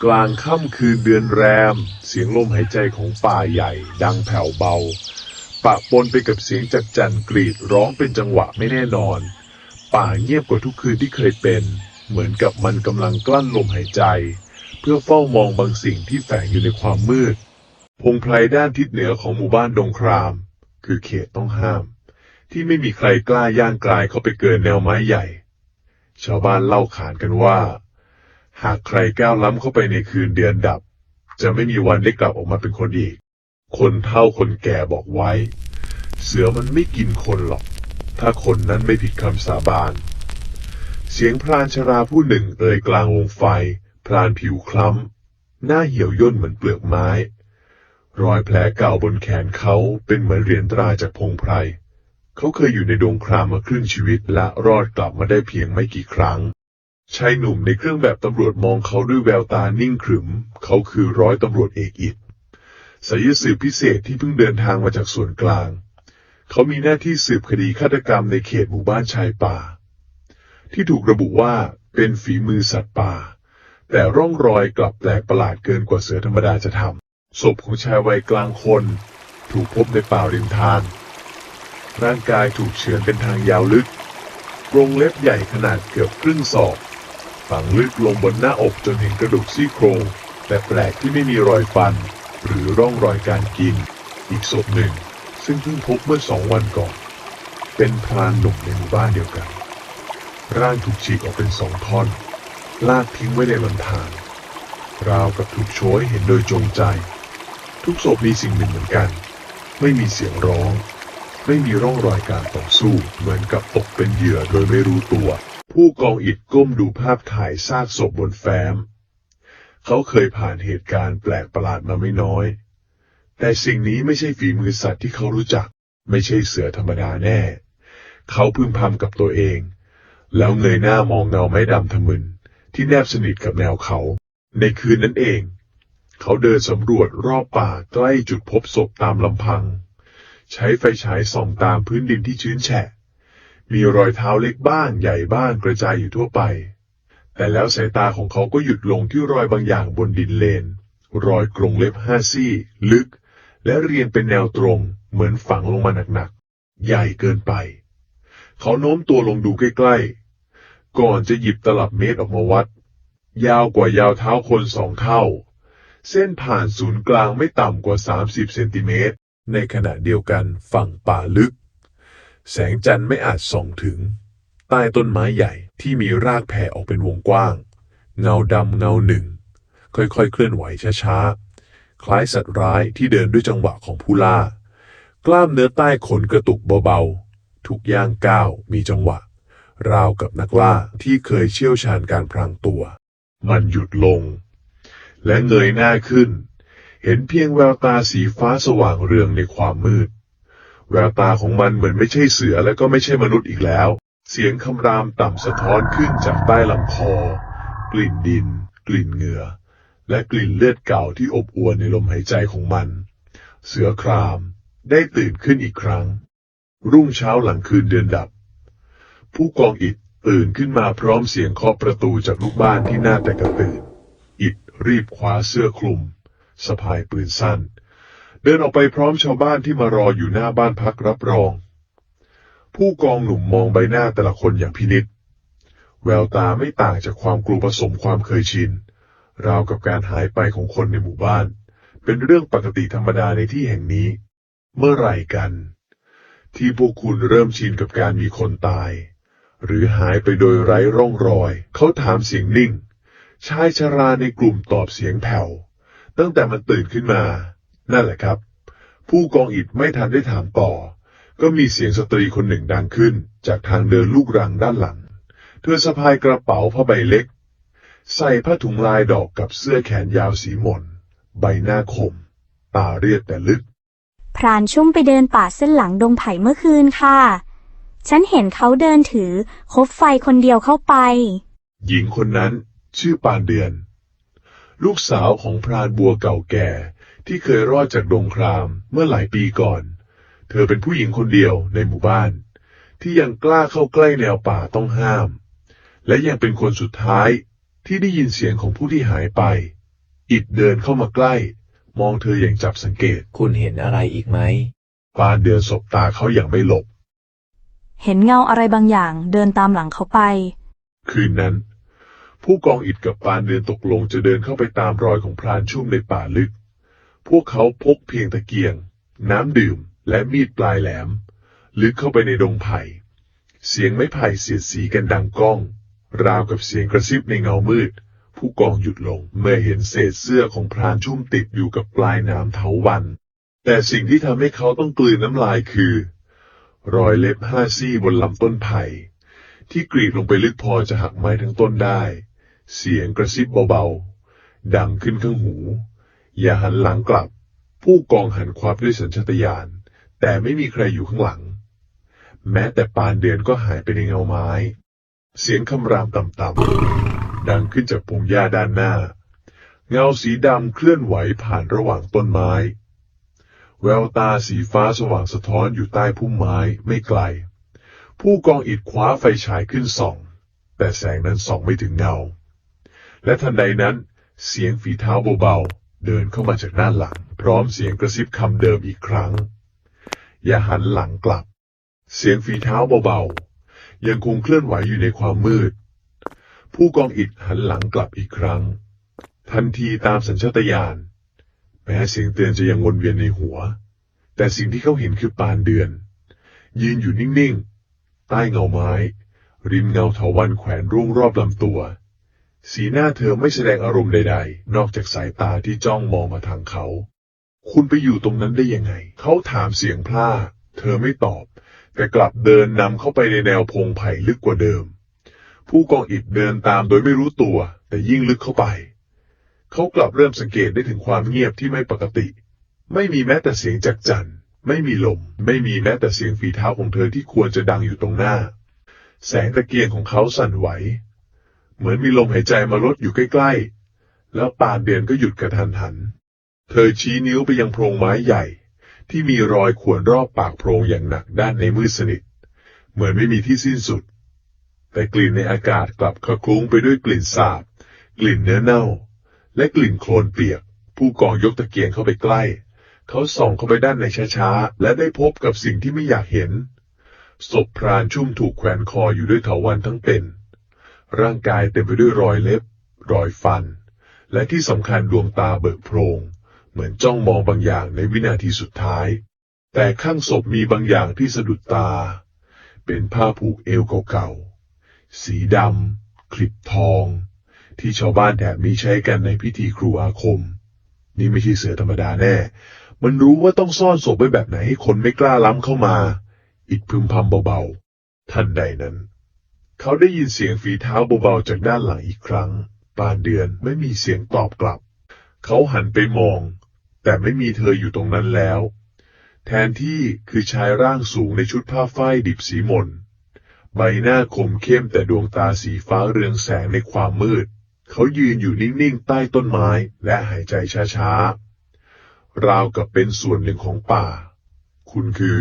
กลางค่ำคืนเดือนแรมเสียงลมหายใจของป่าใหญ่ดังแผ่วเบาปะปนไปกับเสียงจักจั่นกรีดร้องเป็นจังหวะไม่แน่นอนป่าเงียบกว่าทุกคืนที่เคยเป็นเหมือนกับมันกำลังกลั้นลมหายใจเพื่อเฝ้ามองบางสิ่งที่แฝงอยู่ในความมืดพงไพรด้านทิศเหนือของหมู่บ้านดงครามคือเขตต้องห้ามที่ไม่มีใครกล้าย่างกลายเข้าไปเกินแนวไม้ใหญ่ชาวบ้านเล่าขานกันว่าหากใครก้าวล้ำเข้าไปในคืนเดือนดับจะไม่มีวันได้กลับออกมาเป็นคนอีกคนเฒ่าคนแก่บอกไว้เสือมันไม่กินคนหรอกถ้าคนนั้นไม่ผิดคำสาบานเสียงพรานชราผู้หนึ่งเอ่ยกลางวงไฟพรานผิวคล้ำหน้าเหี่ยวย่นเหมือนเปลือกไม้รอยแผลเก่าบนแขนเขาเป็นเหมือนเหรียญตราจากพงไพรเขาเคยอยู่ในดงครามมาครึ่งชีวิตและรอดกลับมาได้เพียงไม่กี่ครั้งชายหนุ่มในเครื่องแบบตำรวจมองเขาด้วยแววตานิ่งขรึมเขาคือร้อยตำรวจเอกอิฐสายสืบพิเศษที่เพิ่งเดินทางมาจากส่วนกลางเขามีหน้าที่สืบคดีฆาตกรรมในเขตหมู่บ้านชายป่าที่ถูกระบุว่าเป็นฝีมือสัตว์ป่าแต่ร่องรอยกลับแปลกประหลาดเกินกว่าเสือธรรมดาจะทำศพของชายวัยกลางคนถูกพบในป่าริมทางร่างกายถูกเฉือนเป็นทางยาวลึกกรงเล็บใหญ่ขนาดเกือบครึ่งศอกฝังลึกลงบนหน้าอกจนเห็นกระดูกซี่โครงแต่แปลกที่ไม่มีรอยฟันหรือร่องรอยการกินอีกศพหนึ่งซึ่งเพิ่งพบเมื่อ2 วันก่อนเป็นพรานหนุ่มในหมู่บ้านเดียวกันร่างถูกฉีกออกเป็น2 ท่อนลากทิ้งไว้ในลำธารราวกับถูกโชยเห็นโดยจงใจทุกศพมีสิ่งหนึ่งเหมือนกันไม่มีเสียงร้องไม่มีร่องรอยการต่อสู้เหมือนกับตกเป็นเหยื่อโดยไม่รู้ตัวผู้กองอิฐก้มดูภาพถ่ายซากศพบนแฟ้มเขาเคยผ่านเหตุการณ์แปลกประหลาดมาไม่น้อยแต่สิ่งนี้ไม่ใช่ฝีมือสัตว์ที่เขารู้จักไม่ใช่เสือธรรมดาแน่เขาพึมพำกับตัวเองแล้วเงยหน้ามองเงาไม้ดำทะมึนที่แนบสนิทกับแนวเขาในคืนนั้นเองเขาเดินสำรวจรอบป่าใกล้จุดพบศพตามลำพังใช้ไฟฉายส่องตามพื้นดินที่ชื้นแฉะมีรอยเท้าเล็กบ้างใหญ่บ้างกระจายอยู่ทั่วไปแต่แล้วสายตาของเขาก็หยุดลงที่รอยบางอย่างบนดินเลนรอยกรงเล็บ5 ซี่ลึกและเรียงเป็นแนวตรงเหมือนฝังลงมาหนักๆใหญ่เกินไปเขาโน้มตัวลงดูใกล้ๆก่อนจะหยิบตลับเมตรออกมาวัดยาวกว่ายาวเท้าคน2 เท่าเส้นผ่านศูนย์กลางไม่ต่ำกว่า30 เซนติเมตรในขณะเดียวกันฝั่งป่าลึกแสงจันทร์ไม่อาจส่องถึงใต้ต้นไม้ใหญ่ที่มีรากแผ่ออกเป็นวงกว้างเงาดำเงาหนึ่งค่อยๆเคลื่อนไหวช้าๆคล้ายสัตว์ร้ายที่เดินด้วยจังหวะของผู้ล่ากล้ามเนื้อใต้ขนกระตุกเบาๆทุกย่างก้าวมีจังหวะราวกับนักล่าที่เคยเชี่ยวชาญการพรางตัวมันหยุดลงและเงยหน้าขึ้นเห็นเพียงแววตาสีฟ้าสว่างเรืองในความมืดแววตาของมันเหมือนไม่ใช่เสือและก็ไม่ใช่มนุษย์อีกแล้วเสียงคำรามต่ำสะท้อนขึ้นจากใต้ลำคอกลิ่นดินกลิ่นเหงื่อและกลิ่นเลือดเก่าที่อบอวลในลมหายใจของมันเสือครามได้ตื่นขึ้นอีกครั้งรุ่งเช้าหลังคืนเดือนดับผู้กองอิฐตื่นขึ้นมาพร้อมเสียงเคาะประตูจากลูกบ้านที่น่าแตกตื่นอิฐรีบคว้าเสื้อคลุมสะพายปืนสั้นเดินออกไปพร้อมชาวบ้านที่มารออยู่หน้าบ้านพักรับรองผู้กองหนุ่มมองใบหน้าแต่ละคนอย่างพินิจแววตาไม่ต่างจากความกลัวผสมความเคยชินราวกับการหายไปของคนในหมู่บ้านเป็นเรื่องปกติธรรมดาในที่แห่งนี้เมื่อไหร่กันที่พวกคุณเริ่มชินกับการมีคนตายหรือหายไปโดยไร้ร่องรอยเขาถามเสียงนิ่งชายชราในกลุ่มตอบเสียงแผ่วตั้งแต่มันตื่นขึ้นมานั่นแหละครับผู้กองอิฐไม่ทันได้ถามต่อก็มีเสียงสตรีคนหนึ่งดังขึ้นจากทางเดินลูกรังด้านหลังเธอสะพายกระเป๋าผ้าใบเล็กใส่ผ้าถุงลายดอกกับเสื้อแขนยาวสีหม่นใบหน้าคมตาเรียบแต่ลึกพรานชุ่มไปเดินป่าเส้นหลังดงไผ่เมื่อคืนค่ะฉันเห็นเขาเดินถือคบไฟคนเดียวเข้าไปหญิงคนนั้นชื่อปานเดือนลูกสาวของพรานบัวเก่าแก่ที่เคยรอดจากดงครามเมื่อหลายปีก่อนเธอเป็นผู้หญิงคนเดียวในหมู่บ้านที่ยังกล้าเข้าใกล้แนวป่าต้องห้ามและยังเป็นคนสุดท้ายที่ได้ยินเสียงของผู้ที่หายไป อิดเดินเข้ามาใกล้มองเธออย่างจับสังเกต คุณเห็นอะไรอีกไหม ปานเดือนสบตาเขาอย่างไม่หลบ เห็นเงาอะไรบางอย่างเดินตามหลังเขาไป คืนนั้น ผู้กองอิดกับปานเดือนตกลงจะเดินเข้าไปตามรอยของพรานชุ่มในป่าลึก พวกเขาพกเพียงตะเกียง น้ำดื่มและมีดปลายแหลม ลึกเข้าไปในดงไผ่ เสียงไม้ไผ่เสียดสีกันดังก้อง ราวกับเสียงกระซิบในเงามืด ผู้กองหยุดลงเมื่อเห็นเศษเสื้อของพรานชุ่มติดอยู่กับปลายหนามเถาวัลย์แต่สิ่งที่ทำให้เขาต้องกลืนน้ำลายคือ รอยเล็บ5 ซี่บนลำต้นไผ่ที่กรีดลงไปลึกพอจะหักไม้ทั้งต้นได้ เสียงกระซิบเบาๆดังขึ้นข้างหู อย่าหันหลังกลับ ผู้กองหันควับด้วยสัญชาตญาณแต่ไม่มีใครอยู่ข้างหลัง แม้แต่ปานเดือนก็หายไปในเงาไม้ เสียงคำรามต่ำๆดังขึ้นจากพงหญ้าด้านหน้า เงาสีดำเคลื่อนไหวผ่านระหว่างต้นไม้ แววตาสีฟ้าสว่างสะท้อนอยู่ใต้พุ่มไม้ไม่ไกล ผู้กองอิฐคว้าไฟฉายขึ้นส่อง แต่แสงนั้นส่องไม่ถึงเงา และทันใดนั้นเสียงฝีเท้าเบาๆเดินเข้ามาจากด้านหลัง พร้อมเสียงกระซิบคำเดิมอีกครั้ง อย่าหันหลังกลับ เสียงฝีเท้าเบาๆยังคงเคลื่อนไหวอยู่ในความมืด ผู้กองอิฐหันหลังกลับอีกครั้ง ทันทีตามสัญชาตญาณแม้เสียงเตือนจะยังวนเวียนในหัว แต่สิ่งที่เขาเห็นคือปานเดือน ยืนอยู่นิ่งๆใต้เงาไม้ ริมเงาเถาวัลย์แขวนร่วงรอบลำตัว สีหน้าเธอไม่แสดงอารมณ์ใดๆนอกจากสายตาที่จ้องมองมาทางเขา คุณไปอยู่ตรงนั้นได้ยังไงเขาถามเสียงพร่าเธอไม่ตอบแต่กลับเดินนำเข้าไปในแนวพงไผ่ลึกกว่าเดิม ผู้กองอิฐเดินตามโดยไม่รู้ตัวแต่ยิ่งลึกเข้าไปเขากลับเริ่มสังเกตได้ถึงความเงียบที่ไม่ปกติไม่มีแม้แต่เสียงจักจั่นไม่มีลมไม่มีแม้แต่เสียงฝีเท้าของเธอที่ควรจะดังอยู่ตรงหน้าแสงตะเกียงของเขาสั่นไหวเหมือนมีลมหายใจมาลดอยู่ใกล้ๆแล้วปานเดือนก็หยุดกระทันหันเธอชี้นิ้วไปยังโพรงไม้ใหญ่ที่มีรอยข่วนรอบปากโพรงอย่างหนักด้านในมืดสนิทเหมือนไม่มีที่สิ้นสุดแต่กลิ่นในอากาศกลับคละคลุ้งไปด้วยกลิ่นสาบกลิ่นเนื้อเน่าและกลิ่นโคลนเปียกผู้กองยกตะเกียงเข้าไปใกล้เขาส่องเข้าไปด้านในช้าๆและได้พบกับสิ่งที่ไม่อยากเห็นศพพรานชุ่มถูกแขวนคออยู่ด้วยเถาวัลย์ทั้งเป็นร่างกายเต็มไปด้วยรอยเล็บรอยฟันและที่สำคัญดวงตาเบิกโพรงเหมือนจ้องมองบางอย่างในวินาทีสุดท้ายแต่ข้างศพมีบางอย่างที่สะดุดตาเป็นผ้าผูกเอวเก่าๆสีดำคลิปทองที่ชาวบ้านแถบนี้ใช้กันในพิธีครูอาคมนี่ไม่ใช่เสือธรรมดาแน่มันรู้ว่าต้องซ่อนศพไว้แบบไหนให้คนไม่กล้าล้ำเข้ามาอิดพึมพำเบาๆทันใดนั้นเขาได้ยินเสียงฝีเท้าเบาๆจากด้านหลังอีกครั้งปานเดือนไม่มีเสียงตอบกลับเขาหันไปมองแต่ไม่มีเธออยู่ตรงนั้นแล้วแทนที่คือชายร่างสูงในชุดผ้าฝ้ายดิบสีมนใบหน้าคมเข้มแต่ดวงตาสีฟ้าเรืองแสงในความมืดเขายืนอยู่นิ่งๆใต้ต้นไม้และหายใจช้าๆราวกับเป็นส่วนหนึ่งของป่าคุณคือ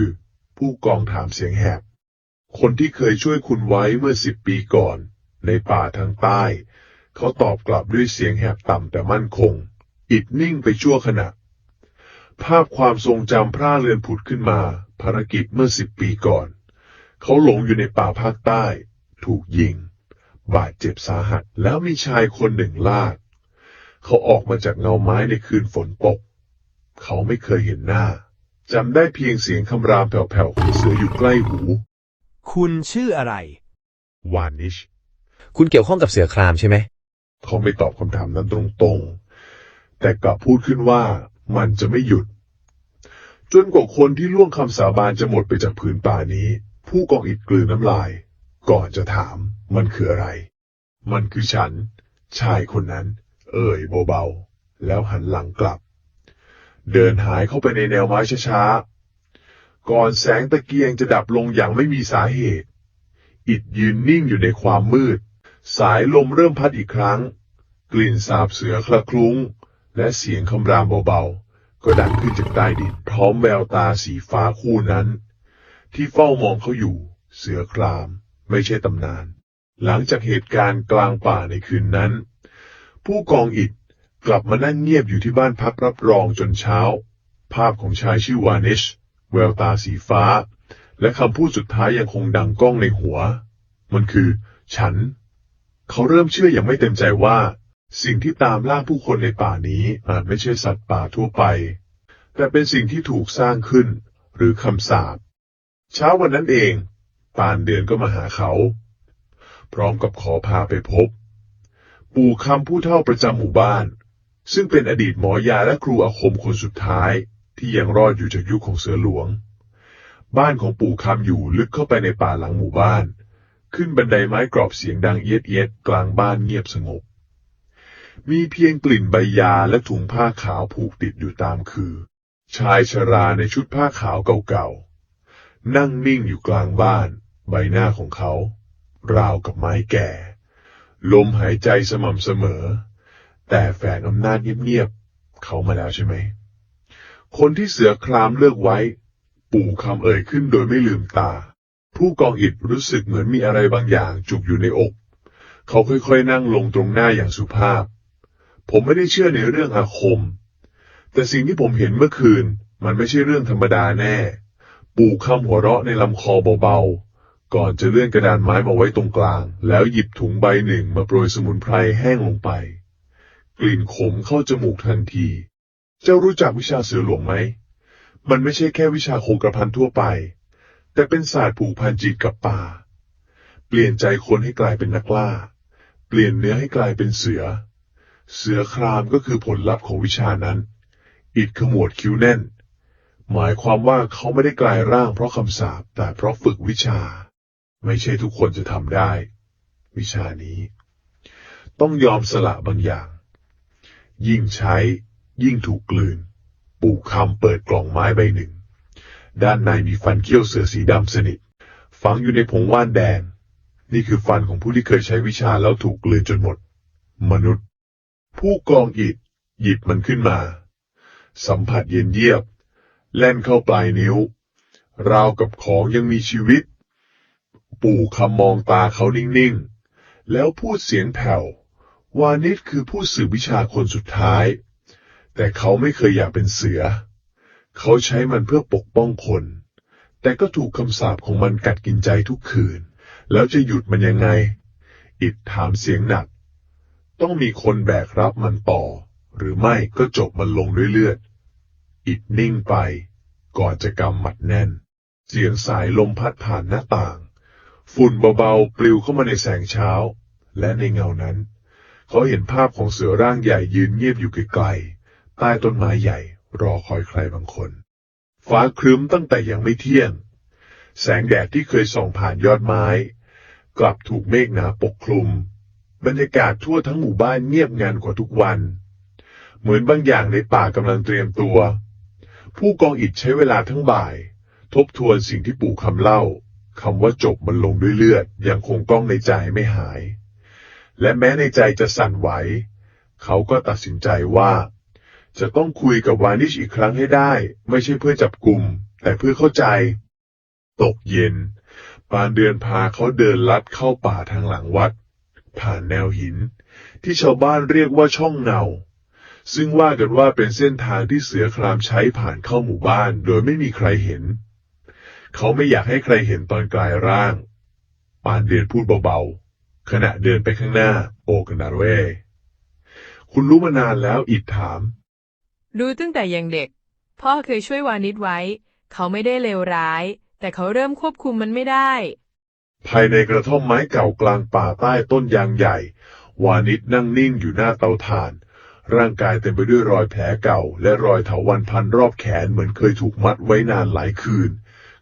ผู้กองถามเสียงแหบคนที่เคยช่วยคุณไว้เมื่อ10 ปีก่อนในป่าทางใต้เขาตอบกลับด้วยเสียงแหบต่ำแต่มั่นคงอิดนิ่งไปชั่วขณะภาพความทรงจำพร่าเรือนผุดขึ้นมาภารกิจเมื่อ10 ปีก่อนเขาหลงอยู่ในป่าภาคใต้ถูกยิงบาดเจ็บสาหัสแล้วมีชายคนหนึ่งลากเขาออกมาจากเงาไม้ในคืนฝนตกเขาไม่เคยเห็นหน้าจำได้เพียงเสียงคำรามแผ่วๆของเสืออยู่ใกล้หูคุณชื่ออะไรวานิชคุณเกี่ยวข้องกับเสือครามใช่ไหมเขาไม่ตอบคำถามนั้นตรงๆแต่กลับพูดขึ้นว่ามันจะไม่หยุดจนกว่าคนที่ล่วงคำสาบานจะหมดไปจากผืนป่านี้ผู้กองอิฐกลืนน้ำลายก่อนจะถามมันคืออะไรมันคือฉันชายคนนั้นเอ่ยเบาๆแล้วหันหลังกลับเดินหายเข้าไปในแนวไม้ช้าๆก่อนแสงตะเกียงจะดับลงอย่างไม่มีสาเหตุอิฐยืนนิ่งอยู่ในความมืดสายลมเริ่มพัดอีกครั้งกลิ่นสาบเสือคละคลุ้งและเสียงคำรามเบาๆก็ดังขึ้นจากใต้ดินพร้อมแววตาสีฟ้าคู่นั้นที่เฝ้ามองเขาอยู่เสือครามไม่ใช่ตำนานหลังจากเหตุการณ์กลางป่าในคืนนั้นผู้กองอิฐ กลับมานั่งเงียบอยู่ที่บ้านพักรับรองจนเช้าภาพของชายชื่อวานิชแววตาสีฟ้าและคำพูดสุดท้ายยังคงดังก้องในหัวมันคือฉันเขาเริ่มเชื่ออย่างไม่เต็มใจว่าสิ่งที่ตามล่าผู้คนในป่านี้อาจไม่ใช่สัตว์ป่าทั่วไปแต่เป็นสิ่งที่ถูกสร้างขึ้นหรือคำสาปเช้าวันนั้นเองปานเดือนก็มาหาเขาพร้อมกับขอพาไปพบปู่คำผู้เฒ่าประจำหมู่บ้านซึ่งเป็นอดีตหมอยาและครูอาคมคนสุดท้ายที่ยังรอดอยู่จากยุคของเสือหลวงบ้านของปู่คำอยู่ลึกเข้าไปในป่าหลังหมู่บ้านขึ้นบันไดไม้กรอบเสียงดังเอียดๆกลางบ้านเงียบสงบมีเพียงกลิ่นใบยาและถุงผ้าขาวผูกติดอยู่ตามคือชายชราในชุดผ้าขาวเก่าๆนั่งนิ่งอยู่กลางบ้านใบหน้าของเขาราวกับไม้แก่ลมหายใจสม่ำเสมอแต่แฝงอำนาจเงียบๆเขามาแล้วใช่ไหมคนที่เสือครามเลือกไว้ปู่คำเอ่ยขึ้นโดยไม่ลืมตาผู้กองอิฐรู้สึกเหมือนมีอะไรบางอย่างจุกอยู่ในอกเขาค่อยๆนั่งลงตรงหน้าอย่างสุภาพผมไม่ได้เชื่อในเรื่องอาคมแต่สิ่งที่ผมเห็นเมื่อคืนมันไม่ใช่เรื่องธรรมดาแน่ปู่คำหัวเราะในลำคอเบาๆก่อนจะเลื่อนกระดานไม้มาไว้ตรงกลางแล้วหยิบถุงใบหนึ่งมาโปรยสมุนไพรแห้งลงไปกลิ่นขมเข้าจมูกทันทีเจ้ารู้จักวิชาเสือหลวงไหมมันไม่ใช่แค่วิชาคงกระพันทั่วไปแต่เป็นศาสตร์ผูกพันจิตกับป่าเปลี่ยนใจคนให้กลายเป็นนักล่าเปลี่ยนเนื้อให้กลายเป็นเสือครามก็คือผลลัพธ์ของวิชานั้นอิฐขมวดคิ้วแน่นหมายความว่าเขาไม่ได้กลายร่างเพราะคำสาปแต่เพราะฝึกวิชาไม่ใช่ทุกคนจะทำได้วิชานี้ต้องยอมสละบางอย่างยิ่งใช้ยิ่งถูกกลืนปู่คำเปิดกล่องไม้ใบหนึ่งด้านในมีฟันเขี้ยวเสือสีดำสนิทฝังอยู่ในผงว่านแดงนี่คือฟันของผู้ที่เคยใช้วิชาแล้วถูกกลืนจนหมดมนุษย์ผู้กองอิฐหยิบมันขึ้นมาสัมผัสเย็นเยียบแล่นเข้าปลายนิ้วราวกับของยังมีชีวิตปู่คำมองตาเขานิ่งๆแล้วพูดเสียงแผ่ววานิชคือผู้สืบวิชาคนสุดท้ายแต่เขาไม่เคยอยากเป็นเสือเขาใช้มันเพื่อปกป้องคนแต่ก็ถูกคำสาปของมันกัดกินใจทุกคืนแล้วจะหยุดมันยังไงอิฐถามเสียงหนักต้องมีคนแบกรับมันต่อหรือไม่ก็จบมันลงด้วยเลือดอิฐนิ่งไปก่อนจะกำหมัดแน่นเสียงสายลมพัดผ่านหน้าต่างฝุ่นเบาๆปลิวเข้ามาในแสงเช้าและในเงานั้นเขาเห็นภาพของเสือร่างใหญ่ยืนเงียบอยู่ไกลๆใต้ต้นไม้ใหญ่รอคอยใครบางคนฟ้าครึ้มตั้งแต่ยังไม่เที่ยงแสงแดดที่เคยส่องผ่านยอดไม้กลับถูกเมฆหนาปกคลุมบรรยากาศทั่วทั้งหมู่บ้านเงียบงันกว่าทุกวันเหมือนบางอย่างในป่ากำลังเตรียมตัวผู้กองอิฐใช้เวลาทั้งบ่ายทบทวนสิ่งที่ปู่คำเล่าคำว่าจบมันลงด้วยเลือดยังคงก้องในใจไม่หายและแม้ในใจจะสั่นไหวเขาก็ตัดสินใจว่าจะต้องคุยกับวานิชอีกครั้งให้ได้ไม่ใช่เพื่อจับกุมแต่เพื่อเข้าใจตกเย็นปานเดือนพาเขาเดินลัดเข้าป่าทางหลังวัดผ่านแนวหินที่ชาวบ้านเรียกว่าช่องเงาซึ่งว่ากันว่าเป็นเส้นทางที่เสือครามใช้ผ่านเข้าหมู่บ้านโดยไม่มีใครเห็นเขาไม่อยากให้ใครเห็นตอนกลายร่างปานเดือนพูดเบาๆขณะเดินไปข้างหน้าโอกันนาเร่คุณรู้มานานแล้วอิฐถามรู้ตั้งแต่ยังเด็กพ่อเคยช่วยวานิชไว้เขาไม่ได้เลวร้ายแต่เขาเริ่มควบคุมมันไม่ได้ภายในกระท่อมไม้เก่ากลางป่าใต้ต้นยางใหญ่วานิชนั่งนิ่งอยู่หน้าเตาถ่านร่างกายเต็มไปด้วยรอยแผลเก่าและรอยเถาวัลย์พันรอบแขนเหมือนเคยถูกมัดไว้นานหลายคืน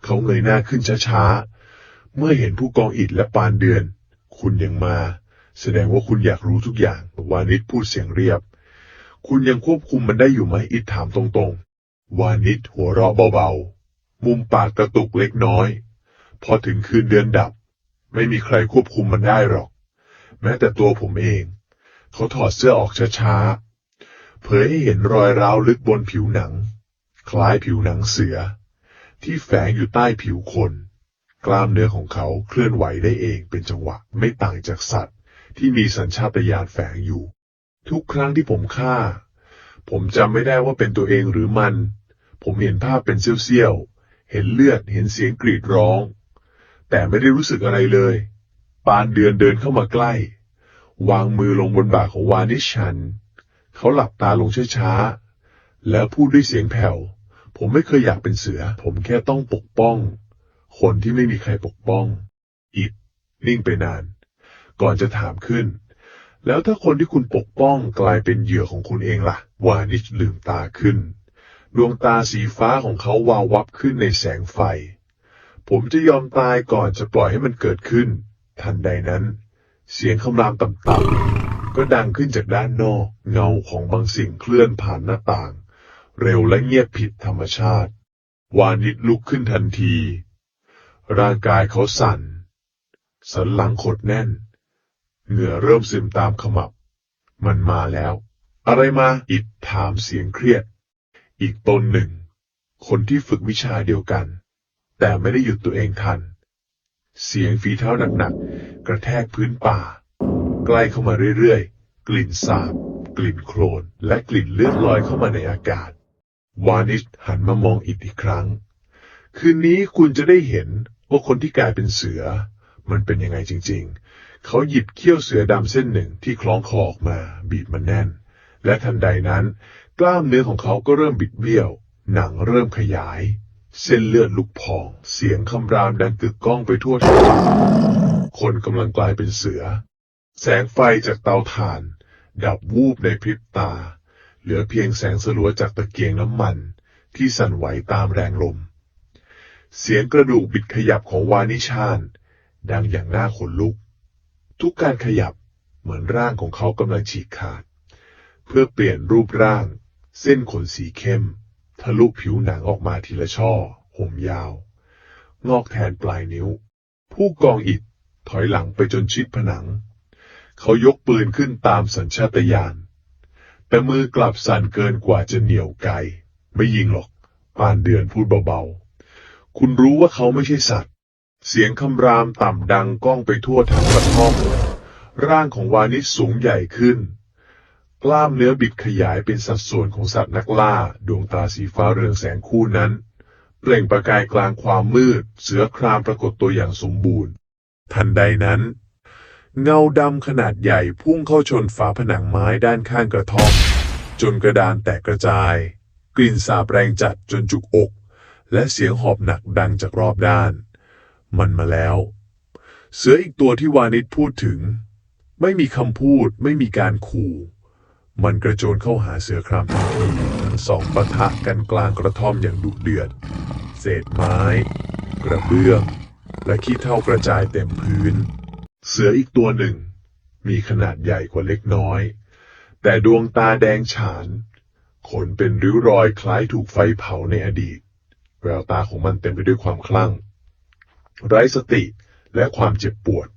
เขาเงยหน้าขึ้นช้าๆเมื่อเห็นผู้กองอิฐและปานเดือนคุณยังมาแสดงว่าคุณอยากรู้ทุกอย่างวานิชพูดเสียงเรียบคุณยังควบคุมมันได้อยู่ไหมอิฐถามตรงๆวานิชหัวเราะเบาๆมุมปากกระตุกเล็กน้อยพอถึงคืนเดือนดับไม่มีใครควบคุมมันได้หรอกแม้แต่ตัวผมเองเขาถอดเสื้อออกช้าๆเผยให้เห็นรอยร้าวลึกบนผิวหนังคล้ายผิวหนังเสือที่แฝงอยู่ใต้ผิวคนกล้ามเนื้อของเขาเคลื่อนไหวได้เองเป็นจังหวะไม่ต่างจากสัตว์ที่มีสัญชาตญาณแฝงอยู่ ทุกครั้งที่ผมฆ่า ผมจำไม่ได้ว่าเป็นตัวเองหรือมัน ผมเห็นภาพเป็นเสี้ยวๆ เห็นเลือด เห็นเสียงกรีดร้อง แต่ไม่ได้รู้สึกอะไรเลย ปานเดือนเดินเข้ามาใกล้ วางมือลงบนบ่าของวานิชฉัน เขาหลับตาลงช้าๆ แล้วพูดด้วยเสียงแผ่ว ผมไม่เคยอยากเป็นเสือ ผมแค่ต้องปกป้อง คนที่ไม่มีใครปกป้อง อิดนิ่งไปนาน ก่อนจะถามขึ้น แล้วถ้าคนที่คุณปกป้องกลายเป็นเหยื่อของคุณเองล่ะ วานิชลืมตาขึ้น ดวงตาสีฟ้าของเขาวาววับขึ้นในแสงไฟ ผมจะยอมตายก่อนจะปล่อยให้มันเกิดขึ้น ทันใดนั้น เสียงคำรามต่ำๆก็ดังขึ้นจากด้านนอก เงาของบางสิ่งเคลื่อนผ่านหน้าต่าง เร็วและเงียบผิดธรรมชาติ วานิชลุกขึ้นทันที ร่างกายเขาสั่น สันหลังขดแน่น เหงื่อเริ่มซึมตามขมับ มันมาแล้ว อะไรมา อิดถามเสียงเครียด อีกตนหนึ่ง คนที่ฝึกวิชาเดียวกัน แต่ไม่ได้หยุดตัวเองทัน เสียงฝีเท้าหนักๆกระแทกพื้นป่า ใกล้เข้ามาเรื่อยๆ กลิ่นสาบ กลิ่นโคลน และกลิ่นเลือดลอยเข้ามาในอากาศ วานิชหันมามองอิดอีกครั้ง คืนนี้คุณจะได้เห็นว่าคนที่กลายเป็นเสือ มันเป็นยังไงจริงๆ เขาหยิบเขี้ยวเสือดำเส้นหนึ่งที่คล้องคอออกมา บีบมันแน่น และทันใดนั้น กล้ามเนื้อของเขาก็เริ่มบิดเบี้ยว หนังเริ่มขยาย เส้นเลือดลุกพอง เสียงคำรามดังกึกก้องไปทั่วทั้งป่าคนกำลังกลายเป็นเสือ แสงไฟจากเตาถ่าน ดับวูบในพริบตา เหลือเพียงแสงสลัวจากตะเกียงน้ำมันที่สั่นไหวตามแรงลม เสียงกระดูกบิดขยับของวานิชานดังอย่างน่าขนลุก ทุกการขยับเหมือนร่างของเขากำลังฉีกขาด เพื่อเปลี่ยนรูปร่าง เส้นขนสีเข้ม ทะลุผิวหนังออกมาทีละช่อ ห่มยาว งอกแทนปลายนิ้ว ผู้กองอิฐถอยหลังไปจนชิดผนัง เขายกปืนขึ้นตามสัญชาตญาณ แต่มือกลับสั่นเกินกว่าจะเหนี่ยวไก ไม่ยิงหรอก ปานเดือนพูดเบาๆ คุณรู้ว่าเขาไม่ใช่สัตว์ เสียงคำรามต่ำดังก้องไปทั่วทั้งกระท่อม ร่างของวานิชสูงใหญ่ขึ้น กล้ามเนื้อบิดขยายเป็นสัดส่วนของสัตว์นักล่า ดวงตาสีฟ้าเรืองแสงคู่นั้น เปล่งประกายกลางความมืด เสือครามปรากฏตัวอย่างสมบูรณ์ ทันใดนั้น เงาดำขนาดใหญ่พุ่งเข้าชนฝาผนังไม้ด้านข้างกระท่อม จนกระดานแตกกระจาย กลิ่นสาบแรงจัดจนจุกอก และเสียงหอบหนักดังจากรอบด้าน มันมาแล้ว เสืออีกตัวที่วานิชพูดถึง ไม่มีคำพูด ไม่มีการขู่ มันกระโจนเข้าหาเสือครามทันทีทั้งสองปะทะกันกลางกระท่อมอย่างดุเดือด เศษไม้ กระเบื้อง และขี้เถ้ากระจายเต็มพื้น เสืออีกตัวหนึ่ง มีขนาดใหญ่กว่าเล็กน้อย แต่ดวงตาแดงฉาน ขนเป็นริ้วรอยคล้ายถูกไฟเผาในอดีต แววตาของมันเต็มไปด้วยความคลั่ง ไร้สติและความเจ็บปวด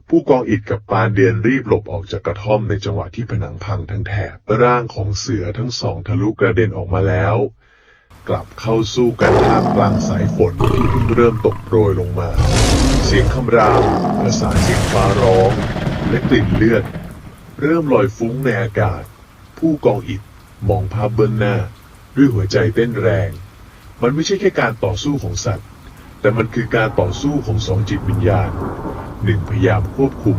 ผู้กองอิฐกับปานเดือนรีบหลบออกจากกระท่อมในจังหวะที่ผนังพังทั้งแถบ ร่างของเสือทั้งสองทะลุกระเด็นออกมาแล้ว กลับเข้าสู้กันท่ามกลางสายฝนที่เพิ่งเริ่มตกโปรยลงมา เสียงคำรามประสานเสียงฟ้าร้องและกลิ่นเลือด เริ่มลอยฟุ้งในอากาศ ผู้กองอิฐมองภาพเบื้องหน้าด้วยหัวใจเต้นแรง มันไม่ใช่แค่การต่อสู้ของสัตว์ แต่มันคือการต่อสู้ของสองจิตวิญญาณ หนึ่งพยายามควบคุม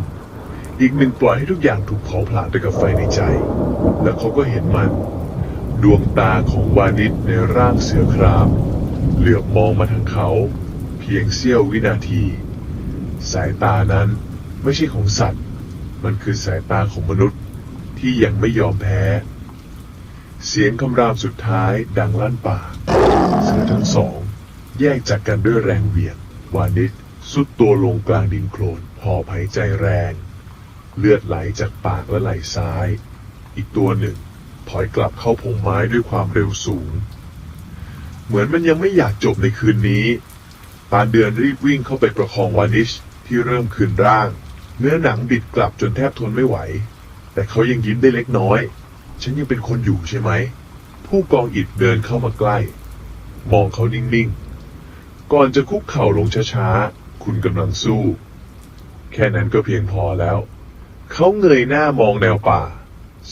อีกหนึ่งปล่อยให้ทุกอย่างถูกเผาผลาญไปกับไฟในใจ แล้วเขาก็เห็นมัน ดวงตาของวานิชในร่างเสือคราม เหลือบมองมาทางเขา เพียงเสี้ยววินาที สายตานั้นไม่ใช่ของสัตว์ มันคือสายตาของมนุษย์ที่ยังไม่ยอมแพ้ เสียงคำรามสุดท้ายดังลั่นป่า เสือทั้งสองแยกจากกันด้วยแรงเหวี่ยง วานิชสุดตัวลงกลางดินโคลนหอบหายใจแรง เลือดไหลจากปากและไหล่ซ้าย อีกตัวหนึ่งถอยกลับเข้าพงไม้ด้วยความเร็วสูง เหมือนมันยังไม่อยากจบในคืนนี้ ปานเดือนรีบวิ่งเข้าไปประคองวานิชที่เริ่มคืนร่าง เนื้อหนังบิดกลับจนแทบทนไม่ไหว แต่เขายังยิ้มได้เล็กน้อย ฉันยังเป็นคนอยู่ใช่ไหม ผู้กองอิฐเดินเข้ามาใกล้ มองเขานิ่งๆ ก่อนจะคุกเข่าลงช้าๆ คุณกำลังสู้ แค่นั้นก็เพียงพอแล้ว เขาเงยหน้ามองแนวป่า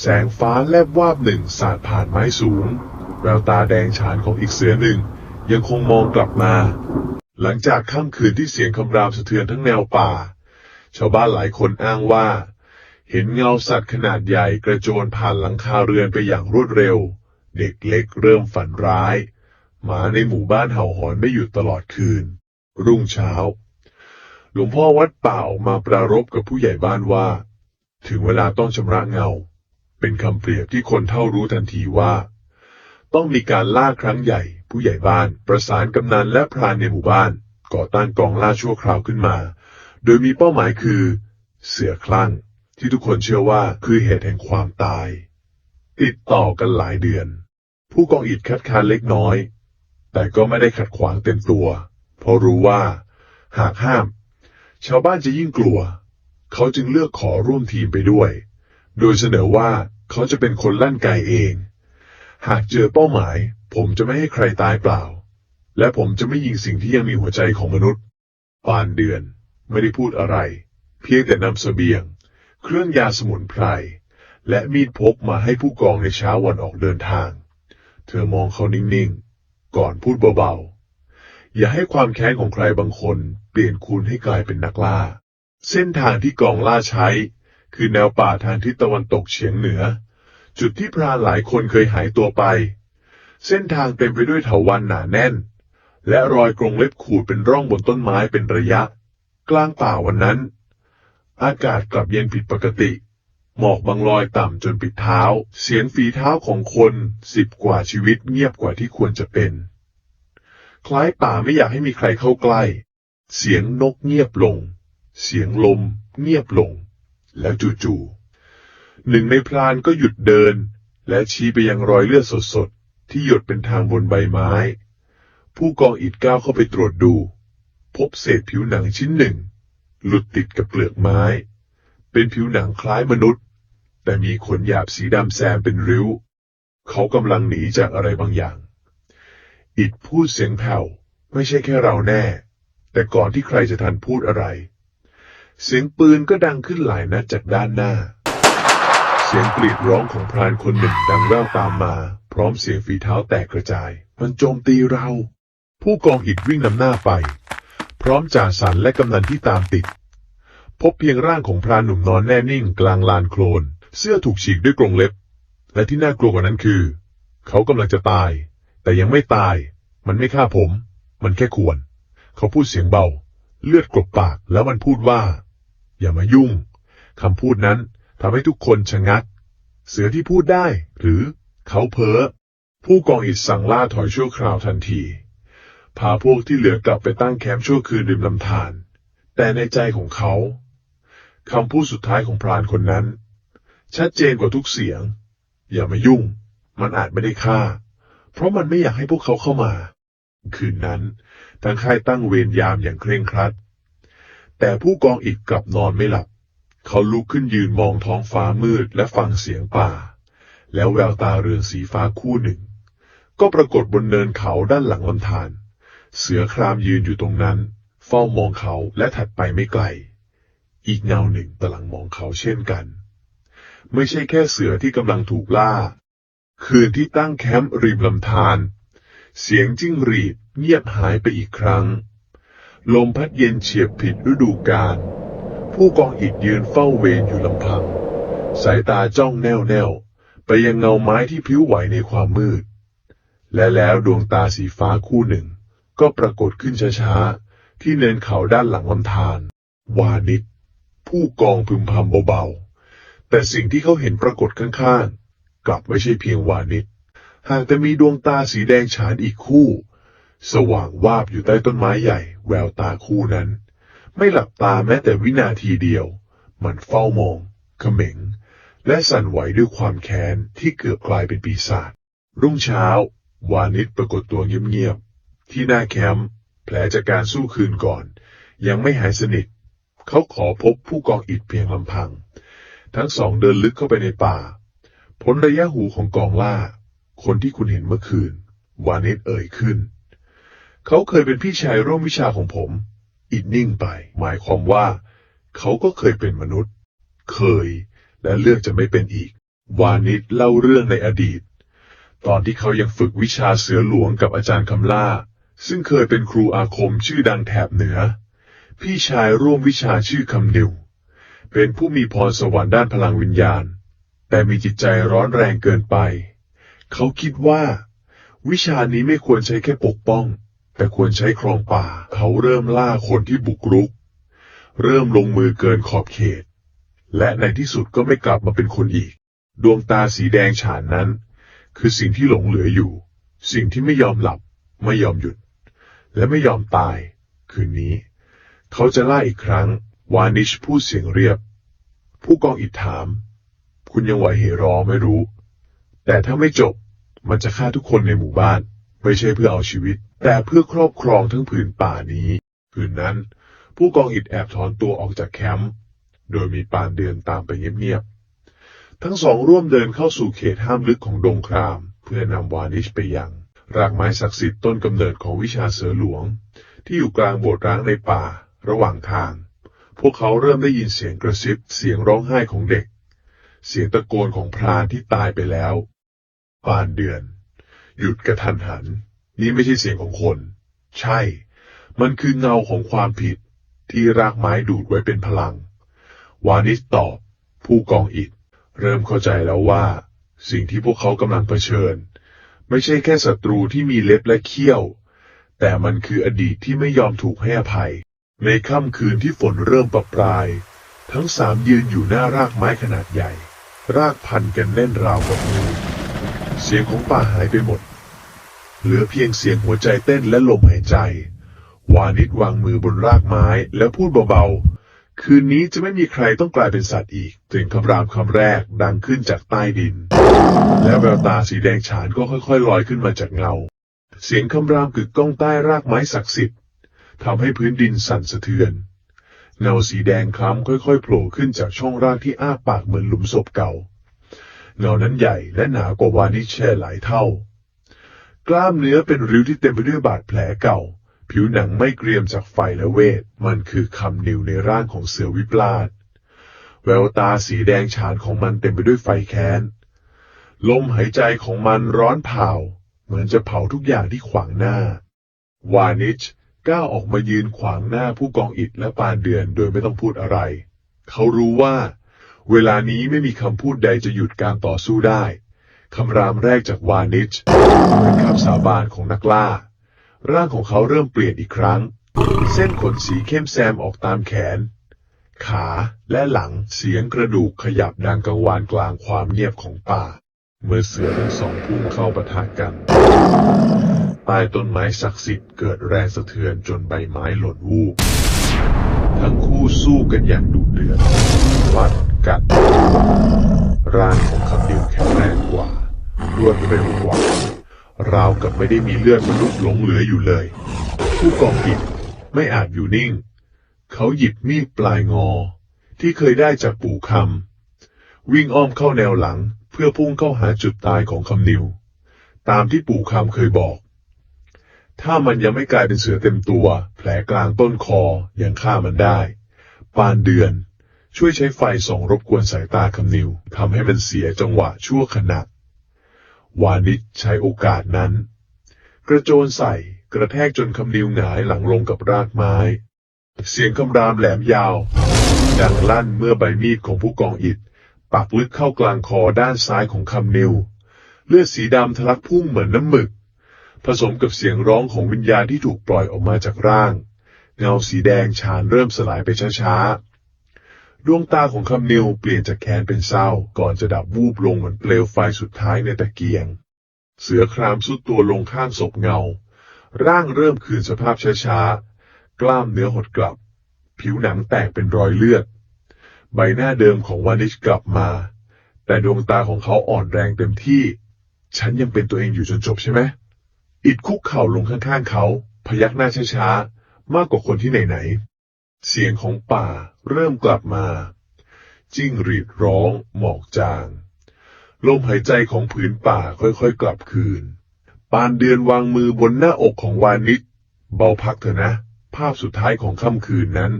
แสงฟ้าแลบวาบหนึ่งสาดผ่านไม้สูงแววตาแดงฉานของอีกเสือหนึ่งยังคงมองกลับมาหลังจากค่ำคืนที่เสียงคำรามสะเทือนทั้งแนวป่าชาวบ้านหลายคนอ้างว่าเห็นเงาสัตว์ขนาดใหญ่กระโจนผ่านหลังคาเรือนไปอย่างรวดเร็วเด็กเล็กเริ่มฝันร้ายหมาในหมู่บ้านเห่าหอนไม่หยุดตลอดคืนรุ่งเช้าหลวงพ่อวัดป่าออกมาปรารภกับผู้ใหญ่บ้านว่าถึงเวลาต้องชำระเงาเป็นคำเปรียบที่คนเฒ่ารู้ทันทีว่าต้องมีการล่าครั้งใหญ่ผู้ใหญ่บ้านประสานกำนันและพรานในหมู่บ้านก่อตั้งกองล่าชั่วคราวขึ้นมาโดยมีเป้าหมายคือเสือคลั่งที่ทุกคนเชื่อว่าคือเหตุแห่งความตายติดต่อกันหลายเดือนผู้กองอิฐคัดค้านเล็กน้อยแต่ก็ไม่ได้ขัดขวางเต็มตัวเพราะรู้ว่าหากห้ามชาวบ้านจะยิ่งกลัวเขาจึงเลือกขอร่วมทีมไปด้วยโดยเสนอว่าเขาจะเป็นคนลั่นไกเองหากเจอเป้าหมายผมจะไม่ให้ใครตายเปล่าและผมจะไม่ยิงสิ่งที่ยังมีหัวใจของมนุษย์ปานเดือนไม่ได้พูดอะไรเพียงแต่นำเสบียงเครื่องยาสมุนไพรและมีดพกมาให้ผู้กองในเช้าวันออกเดินทางเธอมองเขานิ่งๆก่อนพูดเบาๆอย่าให้ความแค้นของใครบางคนเปลี่ยนคุณให้กลายเป็นนักล่าเส้นทางที่กองล่าใช้คือแนวป่าทางทิศตะวันตกเฉียงเหนือจุดที่พรานหลายคนเคยหายตัวไปเส้นทางเต็มไปด้วยเถาวัลย์หนาแน่นและรอยกรงเล็บขูดเป็นร่องบนต้นไม้เป็นระยะกลางป่าวันนั้นอากาศกลับเย็นผิดปกติหมอกบางลอยต่ำจนปิดเท้าเสียงฝีเท้าของคน10 กว่าชีวิตเงียบกว่าที่ควรจะเป็นคล้ายป่าไม่อยากให้มีใครเข้าใกล้เสียงนกเงียบลงเสียงลมเงียบลงแล้วจู่ๆหนึ่งในพรานก็หยุดเดินและชี้ไปยังรอยเลือดสดๆที่หยดเป็นทางบนใบไม้ผู้กองอิฐก้าวเข้าไปตรวจดูพบเศษผิวหนังชิ้นหนึ่งหลุดติดกับเปลือกไม้เป็นผิวหนังคล้ายมนุษย์แต่มีขนหยาบสีดำแซมเป็นริ้วเขากำลังหนีจากอะไรบางอย่างอิฐพูดเสียงแผ่วไม่ใช่แค่เราแน่แต่ก่อนที่ใครจะทันพูดอะไรเสียงปืนก็ดังขึ้นหลายนัดจากด้านหน้าเสียงกรีดร้องของพรานคนหนึ่งดังแว่วตามมาพร้อมเสียงฝีเท้าแตกกระจายมันโจมตีเราผู้กองอิฐวิ่งนำหน้าไปพร้อมจ่าสันและกำนันที่ตามติดพบเพียงร่างของพรานหนุ่มนอนแน่นิ่งกลางลานโคลนเสื้อถูกฉีกด้วยกรงเล็บและที่น่ากลัวกว่านั้นคือเขากำลังจะตายแต่ยังไม่ตายมันไม่ฆ่าผมมันแค่ควรเขาพูดเสียงเบาเลือดกลบปากแล้วมันพูดว่าอย่ามายุ่งคำพูดนั้นทำให้ทุกคนชะงักเสือที่พูดได้หรือเขาเพ้อผู้กองอิฐสั่งล่าถอยชั่วคราวทันทีพาพวกที่เหลือกลับไปตั้งแคมป์ชั่วคืนริมลำธารแต่ในใจของเขาคำพูดสุดท้ายของพรานคนนั้นชัดเจนกว่าทุกเสียงอย่ามายุ่งมันอาจไม่ได้ฆ่าเพราะมันไม่อยากให้พวกเขาเข้ามาคืนนั้นทางค่ายตั้งเวรยามอย่างเคร่งครัดแต่ผู้กองอิฐกลับนอนไม่หลับเขาลุกขึ้นยืนมองท้องฟ้ามืดและฟังเสียงป่าแล้วแววตาเรือนสีฟ้าคู่หนึ่งก็ปรากฏบนเนินเขาด้านหลังลำธารเสือครามยืนอยู่ตรงนั้นเฝ้ามองเขาและถัดไปไม่ไกลอีกเงาหนึ่งกำลังมองเขาเช่นกันไม่ใช่แค่เสือที่กำลังถูกล่าคืนที่ตั้งแคมป์ริมลำธารเสียงจิ้งหรีดเงียบหายไปอีกครั้งลมพัดเย็นเฉียบผิดฤดูกาลผู้กองอิฐยืนเฝ้าเวรอยู่ลำพังสายตาจ้องแน่วไปยังเงาไม้ที่พลิ้วไหวในความมืดและแล้วดวงตาสีฟ้าคู่หนึ่งก็ปรากฏขึ้นช้าๆที่เนินเขาด้านหลังลำธารวานิชผู้กองพึมพำเบาๆแต่สิ่งที่เขาเห็นปรากฏข้างๆกลับไม่ใช่เพียงวานิชหากแต่มีดวงตาสีแดงฉานอีกคู่สว่างวาบอยู่ใต้ต้นไม้ใหญ่แววตาคู่นั้นไม่หลับตาแม้แต่วินาทีเดียวมันเฝ้ามองเขม็งและสั่นไหวด้วยความแค้นที่เกือบกลายเป็นปีศาจรุ่งเช้าวานิชปรากฏตัวเงียบๆที่หน้าแคมป์แผลจากการสู้คืนก่อนยังไม่หายสนิทเขาขอพบผู้กองอิฐเพียงลำพังทั้งสองเดินลึกเข้าไปในป่าพ้นระยะหูของกองล่าคนที่คุณเห็นเมื่อคืนวานิชเอ่ยขึ้นเขาเคยเป็นพี่ชายร่วมวิชาของผมอิฐนิ่งไปหมายความว่าเขาก็เคยเป็นมนุษย์เคยและเลือกจะไม่เป็นอีก วานิชเล่าเรื่องในอดีต ตอนที่เขายังฝึกวิชาเสือหลวงกับอาจารย์คำล่าซึ่งเคยเป็นครูอาคมชื่อดังแถบเหนือพี่ชายร่วมวิชาชื่อคำนิวเป็นผู้มีพรสวรรค์ด้านพลังวิญญาณแต่มีจิตใจร้อนแรงเกินไปเขาคิดว่าวิชานี้ไม่ควรใช้แค่ปกป้องแต่ควรใช้ครองป่าเขาเริ่มล่าคนที่บุกรุกเริ่มลงมือเกินขอบเขตและในที่สุดก็ไม่กลับมาเป็นคนอีกดวงตาสีแดงฉานนั้นคือสิ่งที่หลงเหลืออยู่สิ่งที่ไม่ยอมหลับไม่ยอมหยุดและไม่ยอมตายคืนนี้เขาจะล่าอีกครั้งวานิชพูดเสียงเรียบผู้กองอิฐถามคุณยังไหวเหรอไม่รู้แต่ถ้าไม่จบมันจะฆ่าทุกคนในหมู่บ้านไม่ใช่เพื่อเอาชีวิตแต่เพื่อครอบครองทั้งผืนป่านี้คืนนั้นผู้กองอิฐแอบถอนตัวออกจากแคมป์โดยมีปานเดือนตามไปเงียบๆทั้งสองร่วมเดินเข้าสู่เขตห้ามลึกของดงครามเพื่อนำวานิชไปยังรากไม้ศักดิ์สิทธิ์ต้นกำเนิดของวิชาเสือหลวงที่อยู่กลางโบสถ์ร้างในป่าระหว่างทางพวกเขาเริ่มได้ยินเสียงกระซิบเสียงร้องไห้ของเด็กเสียงตะโกนของพรานที่ตายไปแล้วปานเดือนหยุดกระทันหันนี่ไม่ใช่เสียงของคนใช่มันคือเงาของความผิดที่รากไม้ดูดไว้เป็นพลังวานิชตอบผู้กองอิฐเริ่มเข้าใจแล้วว่าสิ่งที่พวกเขากำลังเผชิญไม่ใช่แค่ศัตรูที่มีเล็บและเขี้ยวแต่มันคืออดีตที่ไม่ยอมถูกให้อภัยในค่ำคืนที่ฝนเริ่มปรายทั้งสามยืนอยู่หน้ารากไม้ขนาดใหญ่รากพันกันแน่นราวกับมือเสียงของป่าหายไปหมดเหลือเพียงเสียงหัวใจเต้นและลมหายใจวานิชวางมือบนรากไม้แล้วพูดเบาๆคืนนี้จะไม่มีใครต้องกลายเป็นสัตว์อีกเสียงคำรามคำแรกดังขึ้นจากใต้ดินและแววตาสีแดงฉานก็ค่อยๆลอยขึ้นมาจากเงาเสียงคำรามกึกก้องใต้รากไม้ศักดิ์สิทธิ์ทำให้พื้นดินสั่นสะเทือนเงาสีแดงคล้ำค่อยๆโผล่ขึ้นจากช่องรากที่อ้าปากเหมือนหลุมศพเก่าเงานั้นใหญ่และหนากว่าวานิชหลายเท่ากล้ามเนื้อเป็นริ้วที่เต็มไปด้วยบาดแผลเก่าผิวหนังไม่เกรียมจากไฟและเวทมันคือคำนิวในร่างของเสือวิปลาสแววตาสีแดงฉานของมันเต็มไปด้วยไฟแค้นลมหายใจของมันร้อนเผาเหมือนจะเผาทุกอย่างที่ขวางหน้าวานิชก้าวออกมายืนขวางหน้าผู้กองอิฐและปานเดือนโดยไม่ต้องพูดอะไรเขารู้ว่าเวลานี้ไม่มีคำพูดใดจะหยุดการต่อสู้ได้คำรามแรกจากวานิชเป็นคำสาบานของนักล่าร่างของเขาเริ่มเปลี่ยนอีกครั้งเส้นขนสีเข้มแซมออกตามแขนขาและหลังเสียงกระดูกขยับดังกังวานกลางความเงียบของป่าเมื่อเสือทั้งสองพุ่งเข้าปะทะกันใต้ต้นไม้ศักดิ์สิทธิ์เกิดแรงสะเทือนจนใบไม้หล่นวูบทั้งคู่สู้กันอย่างดุเดือดฟัดกัดร่างของคำนิวแข็งแรงกว่ารวดเร็วกว่าราวกับไม่ได้มีเลือดมนุษย์หลงเหลืออยู่เลยผู้กองอิฐไม่อาจอยู่นิ่งเขาหยิบมีดปลายงอที่เคยได้จากปู่คำวิ่งอ้อมเข้าแนวหลังเพื่อพุ่งเข้าหาจุดตายของคำนิวตามที่ปู่คำเคยบอกถ้ามันยังไม่กลายเป็นเสือเต็มตัวแผลกลางต้นคอยังฆ่ามันได้ปานเดือนช่วยใช้ไฟส่องรบกวนสายตาคำนิวทำให้มันเสียจังหวะชั่วขณะวานิชใช้โอกาสนั้นกระโจนใส่กระแทกจนคำนิวหงายหลังลงกับรากไม้เสียงคำรามแหลมยาวดังลั่นเมื่อใบมีดของผู้กองอิฐปักลึกเข้ากลางคอด้านซ้ายของคำนิวเลือดสีดำทะลักพุ่งเหมือนน้ำหมึกผสมกับเสียงร้องของวิญญาณที่ถูกปล่อยออกมาจากร่างเงาสีแดงฉานเริ่มสลายไปช้าๆดวงตาของคำนิวเปลี่ยนจากแค้นเป็นเศร้าก่อนจะดับวูบลงเหมือนเปลวไฟสุดท้ายในตะเกียงเสือครามสุดตัวลงข้างศพเงาร่างเริ่มคืนสภาพช้าๆกล้ามเนื้อหดกลับผิวหนังแตกเป็นรอยเลือดใบหน้าเดิมของวานิชกลับมาแต่ดวงตาของเขาอ่อนแรงเต็มที่ฉันยังเป็นตัวเองอยู่จนจบใช่ไหมอิฐคุกเข่าลงข้างๆเขาพยักหน้าช้าๆมากกว่าคนที่ไหนๆเสียงของป่าเริ่มกลับมาจิ้งหรีดร้องหมอกจางลมหายใจของผืนป่าค่อยๆกลับคืนปานเดือนวางมือบนหน้าอกของวานิชเบาพักเถอะนะภาพสุดท้ายของค่ำคืนนั้น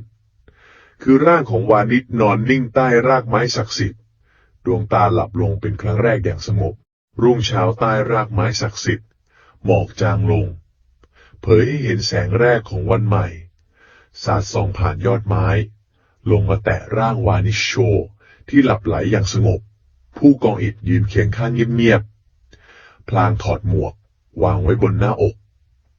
คือร่างของวานิชนอนนิ่งใต้รากไม้ศักดิ์สิทธิ์ ดวงตาหลับลงเป็นครั้งแรกอย่างสงบรุ่งเช้าใต้รากไม้ศักดิ์สิทธิ์หมอกจางลงเผยให้เห็นแสงแรกของวันใหม่สาดส่องผ่านยอดไม้ลงมาแตะร่างวานิชโชที่หลับไหลอย่างสงบผู้กองอิฐยืนเคียงข้างเงียบๆพลางถอดหมวกวางไว้บนหน้าอก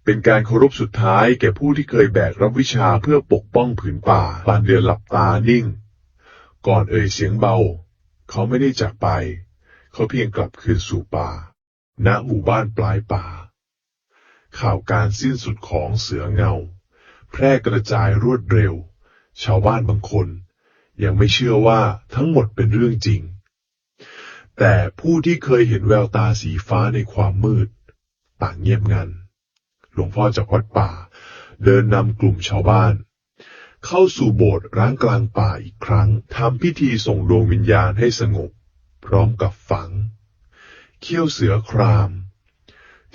เป็นการเคารพสุดท้ายแก่ผู้ที่เคยแบกรับวิชาเพื่อปกป้องผืนป่าปานเดือนหลับตานิ่งก่อนเอ่ยเสียงเบาเขาไม่ได้จากไปเขาเพียงกลับคืนสู่ป่าณหมู่บ้านปลายป่าข่าวการสิ้นสุดของเสือเงาแพร่กระจายรวดเร็วชาวบ้านบางคนยังไม่เชื่อว่าทั้งหมดเป็นเรื่องจริงแต่ผู้ที่เคยเห็นแววตาสีฟ้าในความมืดต่างเงียบงันหลวงพ่อจากวัดป่าเดินนำกลุ่มชาวบ้านเข้าสู่โบสถ์ร้างกลางป่าอีกครั้งทำพิธีส่งดวงวิญญาณให้สงบพร้อมกับฝังเขี้ยวเสือคราม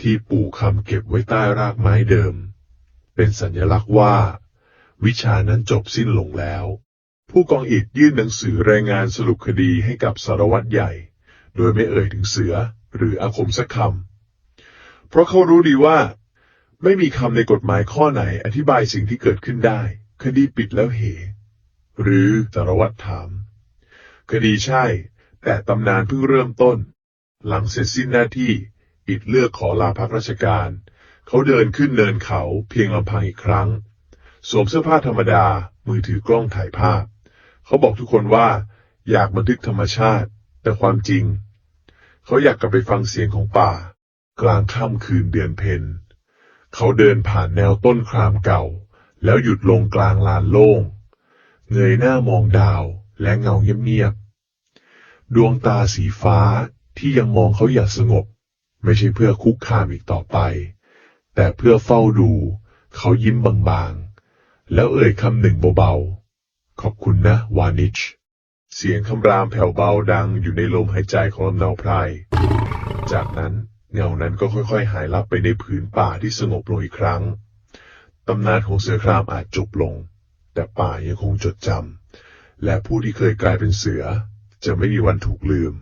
ที่ปู่คำเก็บไว้ใต้รากไม้เดิมเป็นสัญลักษณ์ว่าวิชานั้นจบสิ้นลงแล้วผู้กองอิฐยื่นหนังสือรายงานสรุปคดีให้กับสารวัตรใหญ่โดยไม่เอ่ยถึงเสือหรืออาคมสักคำเพราะเขารู้ดีว่าไม่มีคำในกฎหมายข้อไหนอธิบายสิ่งที่เกิดขึ้นได้คดีปิดแล้วเหหรือสารวัตรถามคดีใช่แต่ตำนานเพิ่งเริ่มต้นหลังเสร็จสิ้นหน้าที่อิฐเลือกขอลาพักราชการเขาเดินขึ้นเนินเขาเพียงลำพังอีกครั้งสวมเสื้อผ้าธรรมดามือถือกล้องถ่ายภาพเขาบอกทุกคนว่าอยากบันทึกธรรมชาติแต่ความจริงเขาอยากกลับไปฟังเสียงของป่ากลางค่ำคืนเดือนเพ็ญเขาเดินผ่านแนวต้นครามเก่าแล้วหยุดลงกลางลานโล่งเงยหน้ามองดาวและเงาเงียบๆดวงตาสีฟ้าที่ยังมองเขาอย่างสงบไม่ใช่เพื่อคุกคามอีกต่อไปแต่เพื่อเฝ้าดูเขายิ้มบางๆแล้วเอ่ยคำหนึ่งเบาๆขอบคุณนะวานิชเสียงคำรามแผ่วเบาดังอยู่ในลมหายใจของลำเนาไพรจากนั้นเงานั้นก็ค่อยๆหายลับไปในผืนป่าที่สงบลงอีกครั้งตำนานของเสือครามอาจจบลงแต่ป่ายังคงจดจำและผู้ที่เคยกลายเป็นเสือจะไม่มีวันถูกลืม